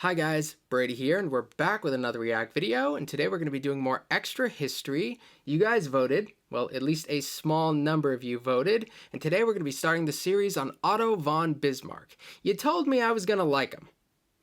Hi guys, Brady here, and we're back with another React video, and today we're going to be doing more extra history. You guys voted, well, at least a small number of you voted, and today we're going to be starting the series on Otto von Bismarck. You told me I was going to like him,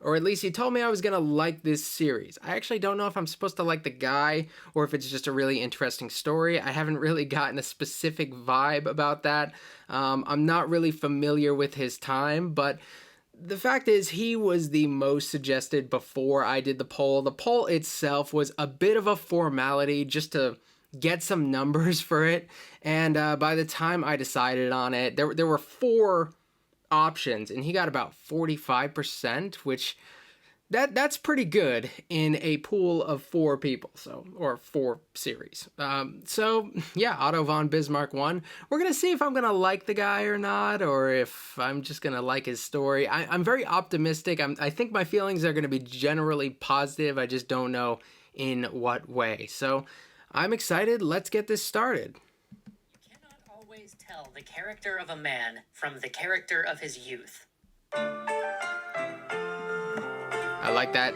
or at least you told me I was going to like this series. I actually don't know if I'm supposed to like the guy, or if it's just a really interesting story. I haven't really gotten a specific vibe about that. I'm not really familiar with his time, but the fact is, he was the most suggested before I did the poll. The poll itself was a bit of a formality just to get some numbers for it. And by the time I decided on it, there were four options, and he got about 45%, which that's pretty good in a pool of four people, or four series. So yeah, Otto von Bismarck won. We're gonna see if I'm gonna like the guy or not, or if I'm just gonna like his story. I'm very optimistic. I think my feelings are gonna be generally positive. I just don't know in what way. So I'm excited. Let's get this started. You cannot always tell the character of a man from the character of his youth. I like that.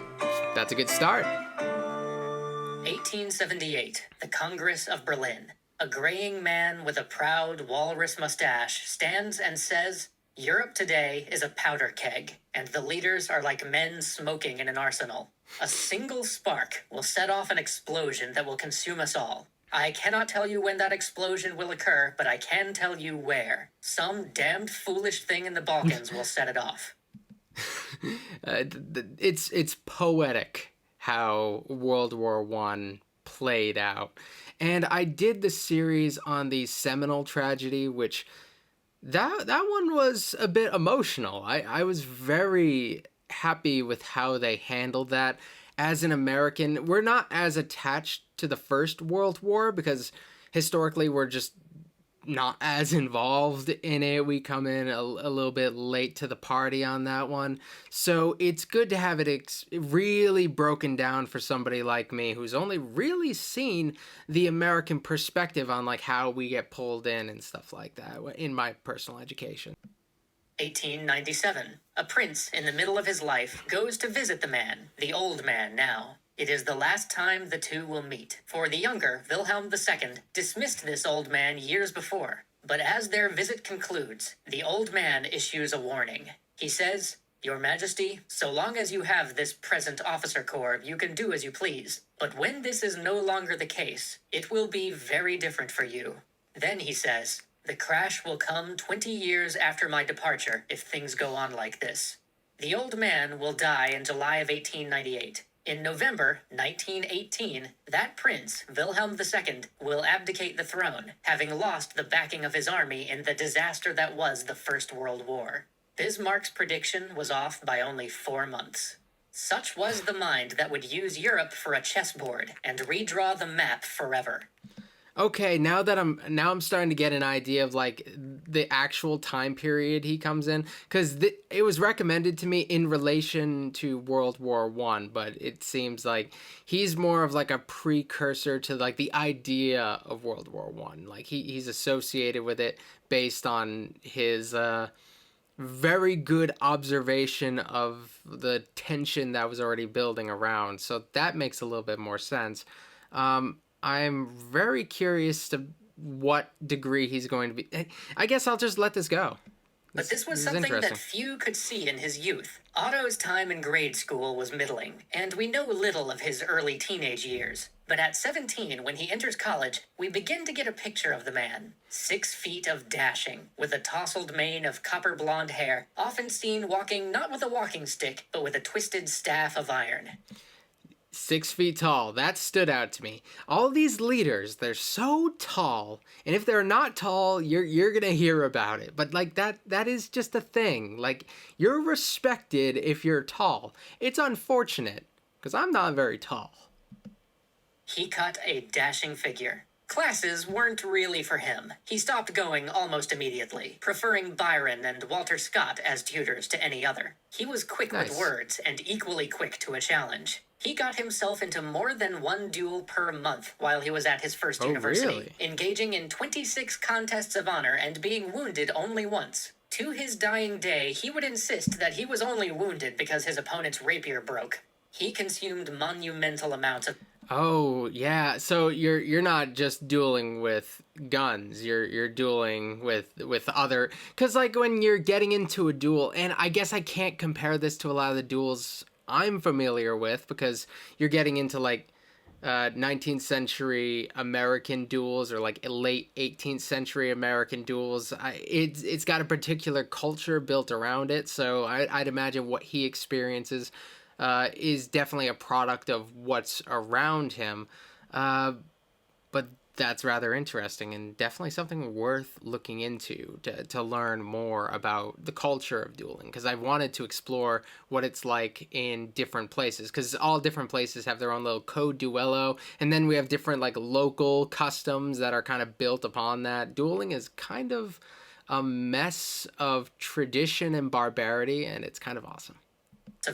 That's a good start. 1878, the Congress of Berlin. A graying man with a proud walrus mustache stands and says, "Europe today is a powder keg, and the leaders are like men smoking in an arsenal. A single spark will set off an explosion that will consume us all. I cannot tell you when that explosion will occur, but I can tell you where. Some damned foolish thing in the Balkans will set it off." It's poetic how World War I played out. And I did the series on the Seminole tragedy, which that one was a bit emotional. I was very happy with how they handled that. As an American, we're not as attached to the First World War because historically we're just not as involved in it. We come in a little bit late to the party on that one. So it's good to have it really broken down for somebody like me who's only really seen the American perspective on like how we get pulled in and stuff like that in my personal education. 1897. A prince in the middle of his life goes to visit the man, the old man now. It is the last time the two will meet, for the younger Wilhelm II dismissed this old man years before. But as their visit concludes, the old man issues a warning. He says, "Your Majesty, so long as you have this present officer corps, you can do as you please. But when this is no longer the case, it will be very different for you." Then he says, "The crash will come 20 years after my departure if things go on like this." The old man will die in July of 1898. In November 1918, that prince, Wilhelm II, will abdicate the throne, having lost the backing of his army in the disaster that was the First World War. Bismarck's prediction was off by only 4 months. Such was the mind that would use Europe for a chessboard and redraw the map forever. Okay, now I'm starting to get an idea of like the actual time period he comes in, because it was recommended to me in relation to World War One, but it seems like he's more of like a precursor to like the idea of World War One. Like he's associated with it based on his very good observation of the tension that was already building around. So that makes a little bit more sense. I'm very curious to what degree he's going to be. I guess I'll just let this go. But this was something that few could see in his youth. Otto's time in grade school was middling, and we know little of his early teenage years. But at 17, when he enters college, we begin to get a picture of the man. 6 feet of dashing, with a tousled mane of copper blonde hair, often seen walking not with a walking stick, but with a twisted staff of iron. 6 feet tall. That stood out to me. All these leaders, they're so tall, and if they're not tall, you're gonna hear about it. But like that is just a thing. Like you're respected if you're tall. It's unfortunate because I'm not very tall. He cut a dashing figure. Classes weren't really for him. He stopped going almost immediately, preferring Byron and Walter Scott as tutors to any other. He was quick with words and equally quick to a challenge. He got himself into more than one duel per month while he was at his first university, really? Engaging in 26 contests of honor and being wounded only once. To his dying day, he would insist that he was only wounded because his opponent's rapier broke. He consumed monumental amounts of Oh, yeah. So you're not just dueling with guns. You're dueling with other, cuz like when you're getting into a duel, and I guess I can't compare this to a lot of the duels I'm familiar with because you're getting into like 19th century American duels or like late 18th century American duels. It's got a particular culture built around it, so I'd imagine what he experiences is definitely a product of what's around him. Uh, but that's rather interesting and definitely something worth looking into to learn more about the culture of dueling, because I wanted to explore what it's like in different places, because all different places have their own little code duello, and then we have different like local customs that are kind of built upon that. Dueling is kind of a mess of tradition and barbarity, and it's kind of awesome.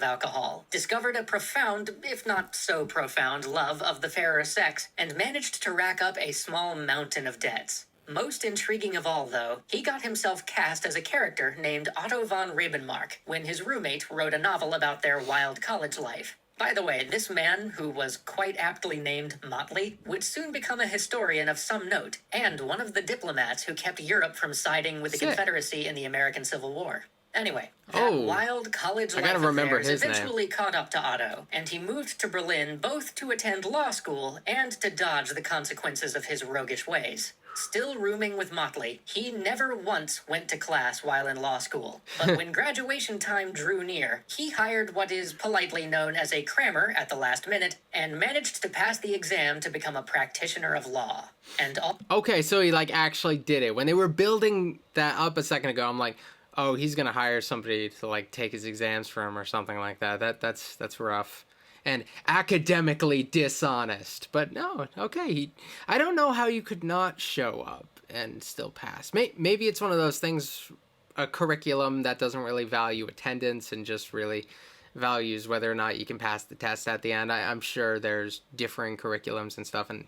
alcohol, discovered a profound, if not so profound, love of the fairer sex, and managed to rack up a small mountain of debts. Most intriguing of all, though, he got himself cast as a character named Otto von Bismarck when his roommate wrote a novel about their wild college life. By the way, this man, who was quite aptly named Motley, would soon become a historian of some note, and one of the diplomats who kept Europe from siding with the Sick. Confederacy in the American Civil War. Anyway, that Oh, wild college I life gotta remember affairs his name. eventually caught up to Otto, and he moved to Berlin both to attend law school and to dodge the consequences of his roguish ways. Still rooming with Motley, he never once went to class while in law school. But when graduation time drew near, he hired what is politely known as a crammer at the last minute and managed to pass the exam to become a practitioner of law. And all Okay, so he like actually did it. When they were building that up a second ago, I'm like, oh, he's gonna hire somebody to like take his exams for him or something like that. That's rough and academically dishonest. But no, okay. I don't know how you could not show up and still pass. Maybe it's one of those things, a curriculum that doesn't really value attendance and just really values whether or not you can pass the test at the end. I'm sure there's differing curriculums and stuff, and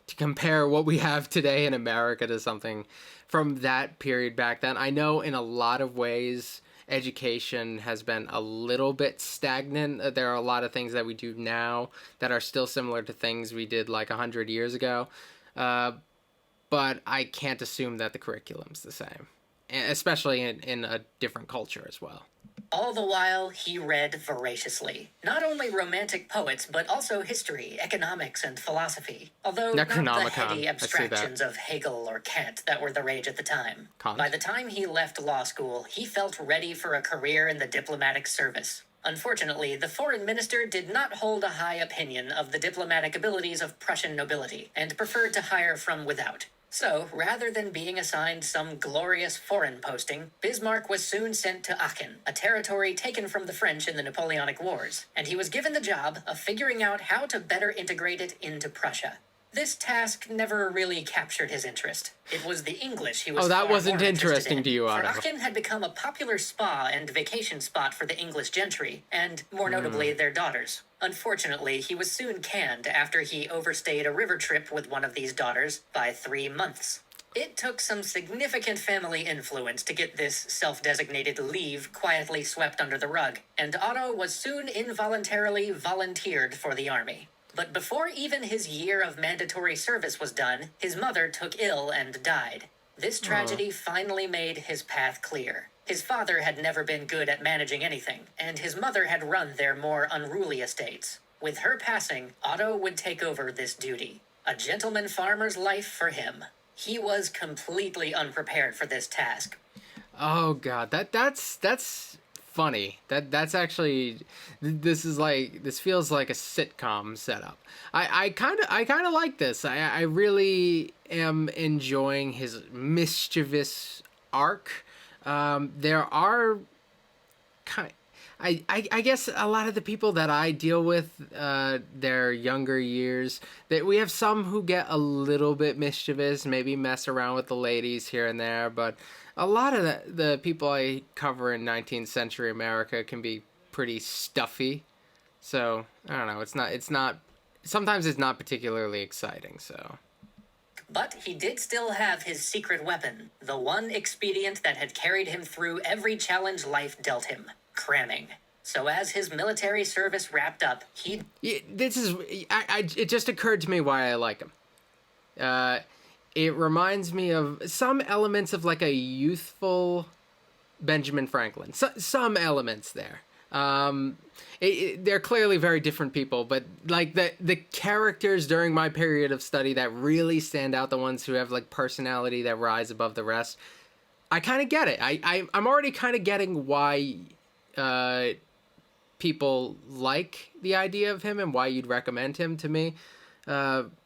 to compare what we have today in America to something from that period back then. I know in a lot of ways education has been a little bit stagnant. There are a lot of things that we do now that are still similar to things we did like 100 years ago. But I can't assume that the curriculum's the same, especially in a different culture as well. All the while, he read voraciously. Not only romantic poets, but also history, economics, and philosophy. Although not the Necronomicon. heady I see that. abstractions of Hegel or Kant that were the rage at the time. Kant. By the time he left law school, he felt ready for a career in the diplomatic service. Unfortunately, the foreign minister did not hold a high opinion of the diplomatic abilities of Prussian nobility, and preferred to hire from without. So, rather than being assigned some glorious foreign posting, Bismarck was soon sent to Aachen, a territory taken from the French in the Napoleonic Wars, and he was given the job of figuring out how to better integrate it into Prussia. This task never really captured his interest. It was the English he was Oh, that far wasn't more interested interesting in. to you, For Otto. Aachen had become a popular spa and vacation spot for the English gentry, and, more notably, their daughters. Unfortunately, he was soon canned after he overstayed a river trip with one of these daughters by 3 months. It took some significant family influence to get this self-designated leave quietly swept under the rug, and Otto was soon involuntarily volunteered for the army. But before even his year of mandatory service was done, his mother took ill and died. This tragedy finally made his path clear. His father had never been good at managing anything, and his mother had run their more unruly estates. With her passing, Otto would take over this duty. A gentleman farmer's life for him. He was completely unprepared for this task. Oh god, that's funny. That's actually, this feels like a sitcom setup. I kind of like this. I really am enjoying his mischievous arc. There are kind. I guess a lot of the people that I deal with, their younger years, that we have some who get a little bit mischievous, maybe mess around with the ladies here and there, but a lot of the people I cover in 19th century America can be pretty stuffy. So, I don't know, sometimes it's not particularly exciting, so. But he did still have his secret weapon, the one expedient that had carried him through every challenge life dealt him: cramming. So as his military service wrapped up, it just occurred to me why I like him. It reminds me of some elements of like a youthful Benjamin Franklin. Some elements there. They're clearly very different people, but like the characters during my period of study that really stand out, the ones who have like personality that rise above the rest, I kind of get it. I'm already kind of getting why people like the idea of him and why you'd recommend him to me.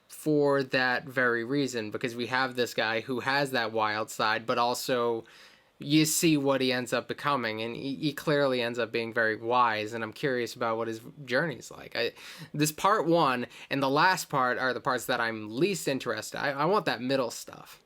For that very reason, because we have this guy who has that wild side, but also you see what he ends up becoming, and he clearly ends up being very wise, and I'm curious about what his journey's like. This part one and the last part are the parts that I'm least interested. I want that middle stuff.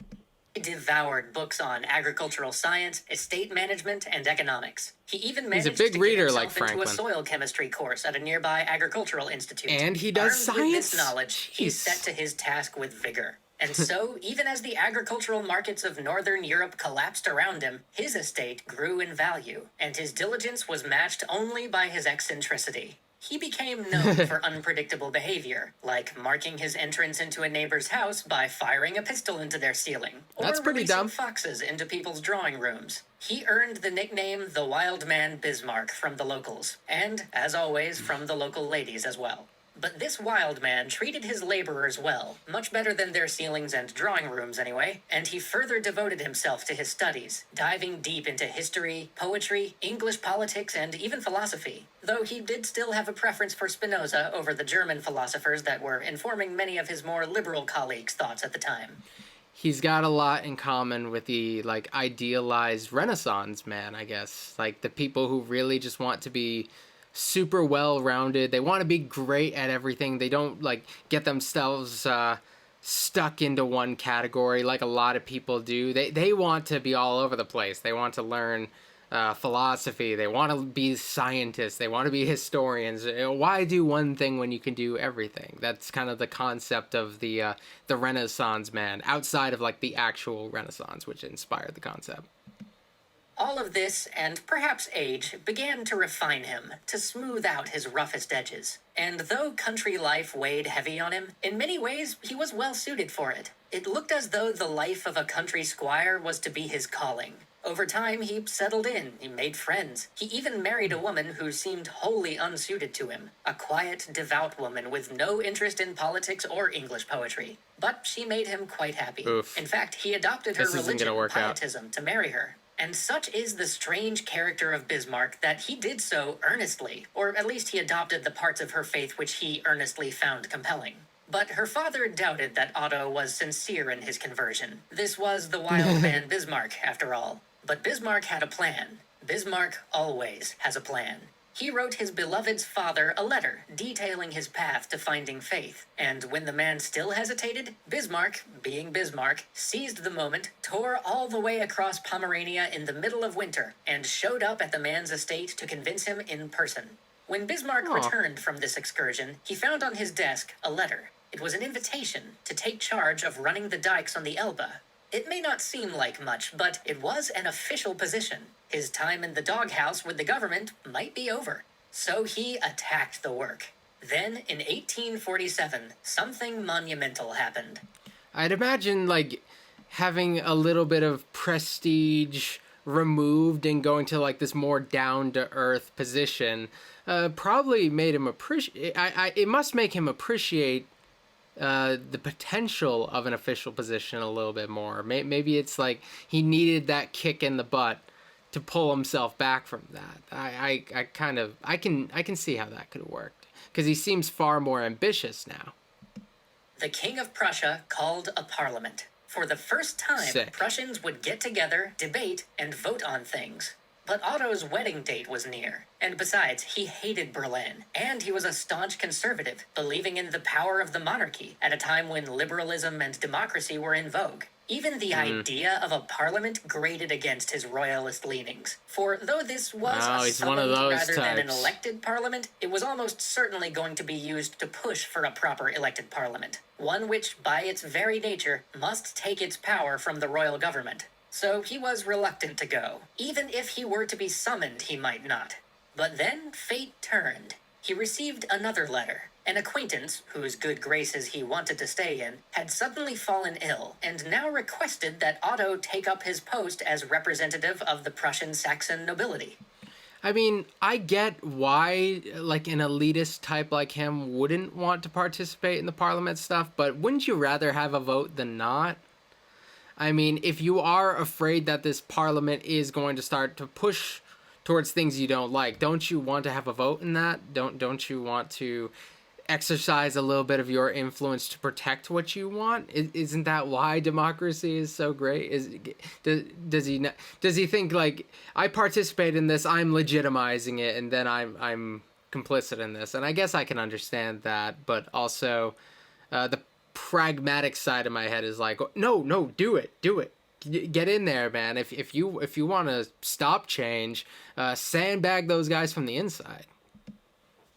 He devoured books on agricultural science, estate management, and economics. He even managed to get himself into a soil chemistry course at a nearby agricultural institute. And he does science? With this knowledge, he's set to his task with vigor. And so, even as the agricultural markets of Northern Europe collapsed around him, his estate grew in value, and his diligence was matched only by his eccentricity. He became known for unpredictable behavior, like marking his entrance into a neighbor's house by firing a pistol into their ceiling, or releasing foxes into people's drawing rooms. He earned the nickname the Wildman Bismarck from the locals, and, as always, from the local ladies as well. But this wild man treated his laborers well, much better than their ceilings and drawing rooms anyway, and he further devoted himself to his studies, diving deep into history, poetry, English politics, and even philosophy, though he did still have a preference for Spinoza over the German philosophers that were informing many of his more liberal colleagues' thoughts at the time. He's got a lot in common with the, like, idealized Renaissance man, I guess. Like, the people who really just want to be super well-rounded. They want to be great at everything. They don't like get themselves stuck into one category like a lot of people do. They want to be all over the place. They want to learn philosophy. They want to be scientists. They want to be historians. Why do one thing when you can do everything? That's kind of the concept of the Renaissance man, outside of like the actual Renaissance, which inspired the concept. All of this, and perhaps age, began to refine him, to smooth out his roughest edges. And though country life weighed heavy on him, in many ways he was well suited for it. It looked as though the life of a country squire was to be his calling. Over time, he settled in, he made friends. He even married a woman who seemed wholly unsuited to him. A quiet, devout woman with no interest in politics or English poetry. But she made him quite happy. Oof. In fact, he adopted her religion, pietism, to marry her. And such is the strange character of Bismarck that he did so earnestly, or at least he adopted the parts of her faith which he earnestly found compelling. But her father doubted that Otto was sincere in his conversion. This was the wild man Bismarck, after all. But Bismarck had a plan. Bismarck always has a plan. He wrote his beloved's father a letter detailing his path to finding faith, and when the man still hesitated, Bismarck, being Bismarck, seized the moment, tore all the way across Pomerania in the middle of winter, and showed up at the man's estate to convince him in person. When Bismarck returned from this excursion, he found on his desk a letter. It was an invitation to take charge of running the dikes on the Elbe. It may not seem like much, but it was an official position. His time in the doghouse with the government might be over. So he attacked the work. Then, in 1847, something monumental happened. I'd imagine, like, having a little bit of prestige removed and going to, like, this more down-to-earth position probably made him appreciate... it must make him appreciate the potential of an official position a little bit more. Maybe it's like he needed that kick in the butt to pull himself back from that. I can see how that could have worked, because he seems far more ambitious now. The King of Prussia called a parliament. For the first time, Prussians would get together, debate, and vote on things. But Otto's wedding date was near, and besides, he hated Berlin, and he was a staunch conservative, believing in the power of the monarchy at a time when liberalism and democracy were in vogue. Even the idea of a parliament grated against his royalist leanings. For though this was Oh, a he's one of summoned those rather than an types. elected parliament, it was almost certainly going to be used to push for a proper elected parliament. One which, by its very nature, must take its power from the royal government. So he was reluctant to go. Even if he were to be summoned, he might not. But then fate turned. He received another letter. An acquaintance, whose good graces he wanted to stay in, had suddenly fallen ill, and now requested that Otto take up his post as representative of the Prussian Saxon nobility. I mean, I get why, like, an elitist type like him wouldn't want to participate in the parliament stuff, but wouldn't you rather have a vote than not? I mean, if you are afraid that this parliament is going to start to push towards things you don't like, don't you want to have a vote in that? Don't you want to exercise a little bit of your influence to protect what you want? Isn't that why democracy is so great? Does he think like, I participate in this, I'm legitimizing it, and then I'm complicit in this? And I guess I can understand that, but also the pragmatic side of my head is like, no, do it. Get in there, man. If you want to stop change, sandbag those guys from the inside.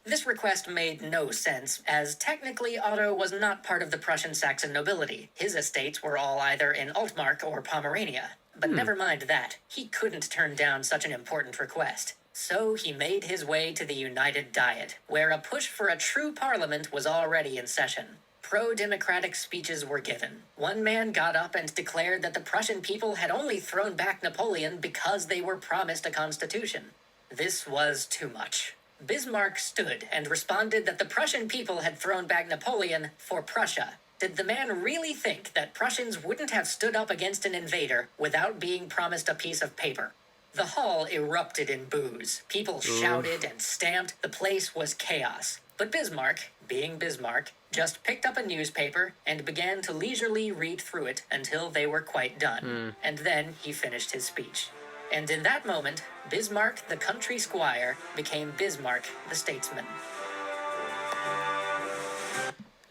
This request made no sense, as technically Otto was not part of the Prussian Saxon nobility. His estates were all either in Altmark or Pomerania. But never mind that, he couldn't turn down such an important request. So he made his way to the United Diet, where a push for a true parliament was already in session. Pro-democratic speeches were given. One man got up and declared that the Prussian people had only thrown back Napoleon because they were promised a constitution. This was too much. Bismarck stood and responded that the Prussian people had thrown back Napoleon for Prussia. Did the man really think that Prussians wouldn't have stood up against an invader without being promised a piece of paper? The hall erupted in boos. People shouted and stamped. The place was chaos. But Bismarck, being Bismarck, just picked up a newspaper and began to leisurely read through it until they were quite done. And then he finished his speech. And in that moment, Bismarck the country squire became Bismarck the statesman.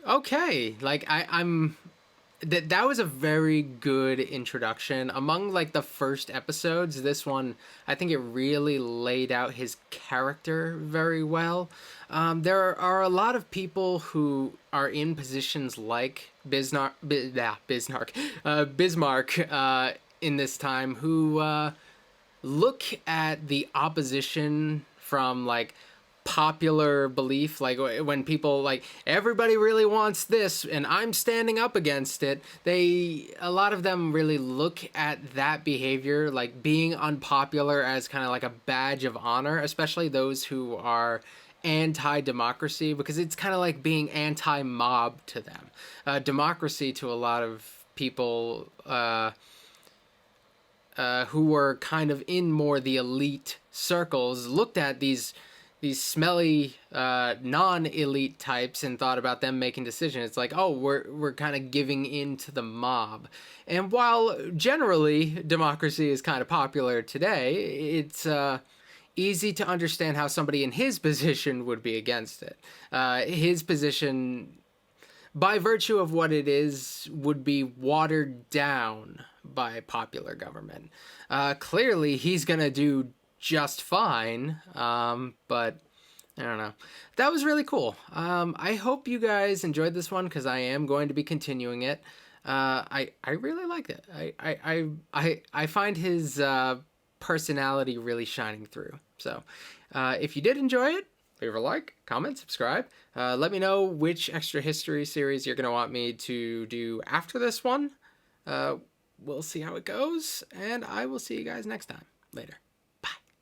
Okay, like I'm that was a very good introduction. Among like the first episodes, this one, I think it really laid out his character very well. There are a lot of people who are in positions like Bismarck in this time who look at the opposition from like popular belief, like when people like, everybody really wants this and I'm standing up against it. A lot of them really look at that behavior, like being unpopular, as kind of like a badge of honor, especially those who are anti-democracy, because it's kind of like being anti-mob to them. Democracy to a lot of people who were kind of in more the elite circles looked at these smelly non-elite types and thought about them making decisions. It's like, oh, we're kind of giving in to the mob. And while generally democracy is kind of popular today, it's easy to understand how somebody in his position would be against it. His position, by virtue of what it is, would be watered down by popular government. Clearly, he's going to do just fine, but I don't know. That was really cool. I hope you guys enjoyed this one, because I am going to be continuing it. I really liked it. I find his personality really shining through. So if you did enjoy it, leave a like, comment, subscribe. Let me know which extra history series you're going to want me to do after this one. We'll see how it goes, and I will see you guys next time. Later.